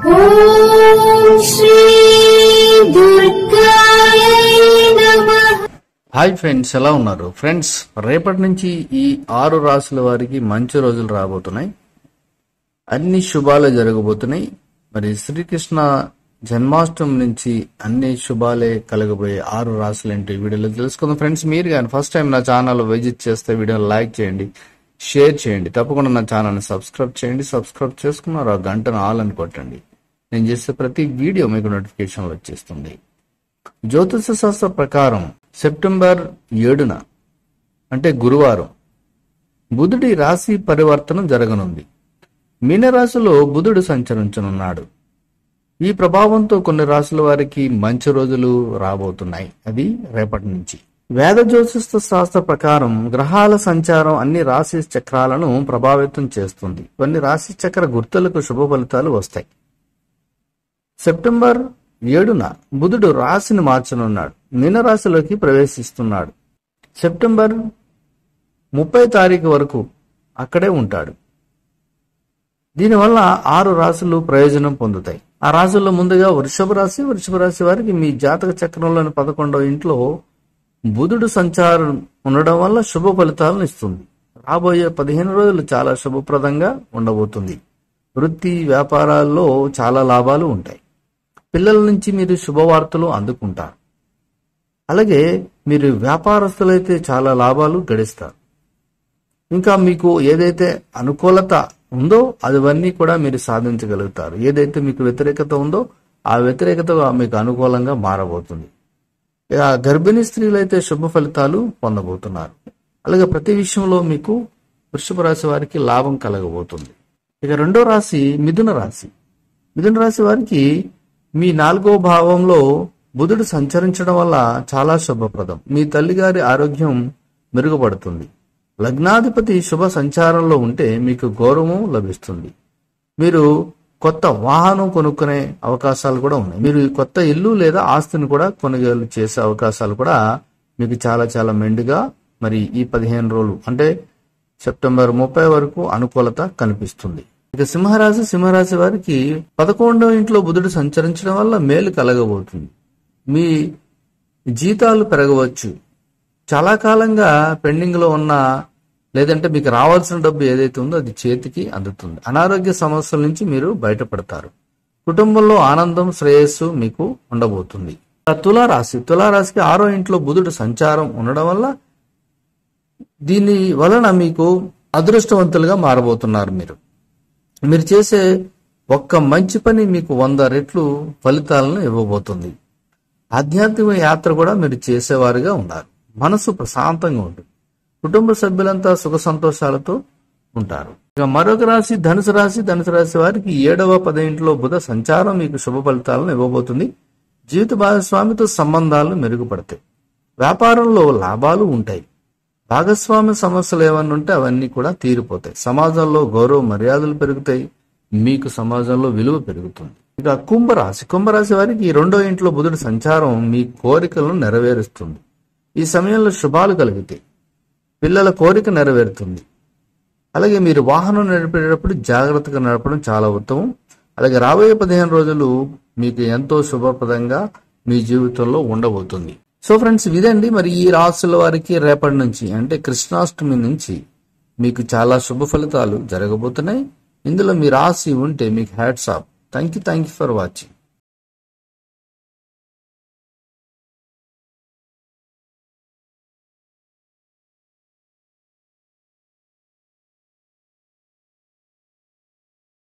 ఓం శ్రీ దుర్గాయై నమః. Hi friends, ఎలా ఉన్నారు ఫ్రెండ్స్? రేపటి నుంచి ఈ 6 రాసుల వారికి మంచి రోజులు రాబోతున్నాయి. అన్ని శుభాలే జరగబోతున్నాయి. మరి శ్రీకృష్ణ జన్మాష్టమి నుంచి అన్ని శుభాలే కలగబోయే 6 రాసులు ఏంటి వీడియోలో తెలుసుకుందాం. ఫ్రెండ్స్, మీరు కానీ ఫస్ట్ టైం నా ఛానల్ విజిట్ చేస్తే వీడియోని లైక్ చేయండి, షేర్ చేయండి, తప్పకుండా నా ఛానల్ని సబ్స్క్రైబ్ చేయండి. సబ్స్క్రైబ్ చేసుకున్నారు, ఆ గంటను ఆల్ అని కొట్టండి. నేను చేసే ప్రతి వీడియో మీకు నోటిఫికేషన్లు వచ్చేస్తుంది. జ్యోతిష శాస్త్ర ప్రకారం సెప్టెంబర్ 7న అంటే గురువారం బుధుడి రాశి పరివర్తనం జరగనుంది. మీనరాశిలో బుధుడు సంచరించనున్నాడు. ఈ ప్రభావంతో కొన్ని రాశుల వారికి మంచి రోజులు రాబోతున్నాయి. అది రేపటి నుంచి. వేద జ్యోతిష శాస్త్ర ప్రకారం గ్రహాల సంచారం అన్ని రాశి చక్రాలను ప్రభావితం చేస్తుంది. కొన్ని రాశి చక్ర గుర్తులకు శుభ ఫలితాలు వస్తాయి. సెప్టెంబర్ 7న బుధుడు రాశిని మార్చనున్నాడు. మీనరాశిలోకి ప్రవేశిస్తున్నాడు. సెప్టెంబర్ 30 తారీఖు వరకు అక్కడే ఉంటాడు. దీనివల్ల 6 రాశులు ప్రయోజనం పొందుతాయి. ఆ రాశుల్లో ముందుగా వృషభ రాశి వారికి మీ జాతక చక్రంలోని 11వ ఇంట్లో బుధుడు సంచారం ఉండడం వల్ల శుభ ఫలితాలను ఇస్తుంది. రాబోయే 15 రోజులు చాలా శుభప్రదంగా ఉండబోతుంది. వృత్తి వ్యాపారాల్లో చాలా లాభాలు ఉంటాయి. పిల్లల నుంచి మీరు శుభవార్తలు అందుకుంటారు. అలాగే మీరు వ్యాపారస్తులైతే చాలా లాభాలు గడిస్తారు. ఇంకా మీకు ఏదైతే అనుకూలత ఉందో అవన్నీ కూడా మీరు సాధించగలుగుతారు. ఏదైతే మీకు వ్యతిరేకత ఉందో ఆ వ్యతిరేకత మీకు అనుకూలంగా మారబోతుంది. ఇక గర్భిణీ స్త్రీలైతే శుభ ఫలితాలు పొందబోతున్నారు. అలాగే ప్రతి విషయంలో మీకు వృషభ రాశి వారికి లాభం కలగబోతుంది. ఇక రెండో రాశి మిథున రాశి. మిథున రాశి వారికి మీ 4వ భావంలో బుధుడు సంచరించడం వల్ల చాలా శుభప్రదం. మీ తల్లిగారి ఆరోగ్యం మెరుగుపడుతుంది. లగ్నాధిపతి శుభ సంచారంలో ఉంటే మీకు గౌరవం లభిస్తుంది. మీరు కొత్త వాహనం కొనుక్కునే అవకాశాలు కూడా ఉన్నాయి. మీరు కొత్త ఇల్లు లేదా ఆస్తిని కూడా కొనుగోలు చేసే అవకాశాలు కూడా మీకు చాలా చాలా మెండుగా మరి ఈ 15 రోజులు అంటే సెప్టెంబర్ 30 వరకు అనుకూలత కనిపిస్తుంది. ఇక సింహరాశి వారికి 11వ ఇంట్లో బుధుడు సంచరించడం వల్ల మేలు కలగబోతుంది. మీ జీతాలు పెరగవచ్చు. చాలా కాలంగా పెండింగ్ లో ఉన్న లేదంటే మీకు రావాల్సిన డబ్బు ఏదైతే ఉందో అది చేతికి అందుతుంది. అనారోగ్య సమస్యల నుంచి మీరు బయటపడతారు. కుటుంబంలో ఆనందం శ్రేయస్సు మీకు ఉండబోతుంది. తులారాశికి 6వ ఇంట్లో బుధుడు సంచారం ఉండడం వల్ల దీని వలన మీకు అదృష్టవంతులుగా మారబోతున్నారు. మీరు చేసే ఒక్క మంచి పని మీకు 100 రెట్లు ఫలితాలను ఇవ్వబోతుంది. ఆధ్యాత్మిక యాత్ర కూడా మీరు చేసేవారుగా ఉన్నారు. మనసు ప్రశాంతంగా ఉంటుంది. కుటుంబ సభ్యులంతా సుఖ సంతోషాలతో ఉంటారు. ఇక మరొక రాశి ధనుసు రాశి వారికి 7వ 10వ ఇంట్లో బుధ సంచారం మీకు శుభ ఫలితాలను ఇవ్వబోతుంది. జీవిత భాగస్వామితో సంబంధాలు మెరుగుపడతాయి. వ్యాపారంలో లాభాలు ఉంటాయి. భాగస్వామ్య సమస్యలు ఏమన్నా ఉంటే అవన్నీ కూడా తీరిపోతాయి. సమాజంలో గౌరవ మర్యాదలు పెరుగుతాయి. మీకు సమాజంలో విలువ పెరుగుతుంది. ఇక కుంభరాశి వారికి 2వ ఇంట్లో బుధుడి సంచారం మీ కోరికలను నెరవేరుస్తుంది. ఈ సమయంలో శుభాలు కలుగుతాయి. పిల్లల కోరిక నెరవేరుతుంది. అలాగే మీరు వాహనం నడిపేటప్పుడు జాగ్రత్తగా నడపడం చాలా ఉత్తమం. అలాగే రాబోయే 15 రోజులు మీకు ఎంతో శుభప్రదంగా మీ జీవితంలో ఉండబోతుంది. సో ఫ్రెండ్స్, ఇదండి మరి ఈ రాశుల వారికి రేపటి నుంచి అంటే కృష్ణాష్టమి నుంచి మీకు చాలా శుభ ఫలితాలు జరగబోతున్నాయి. ఇందులో మీ రాశి ఉంటే మీకు hats off. Thank you for watching.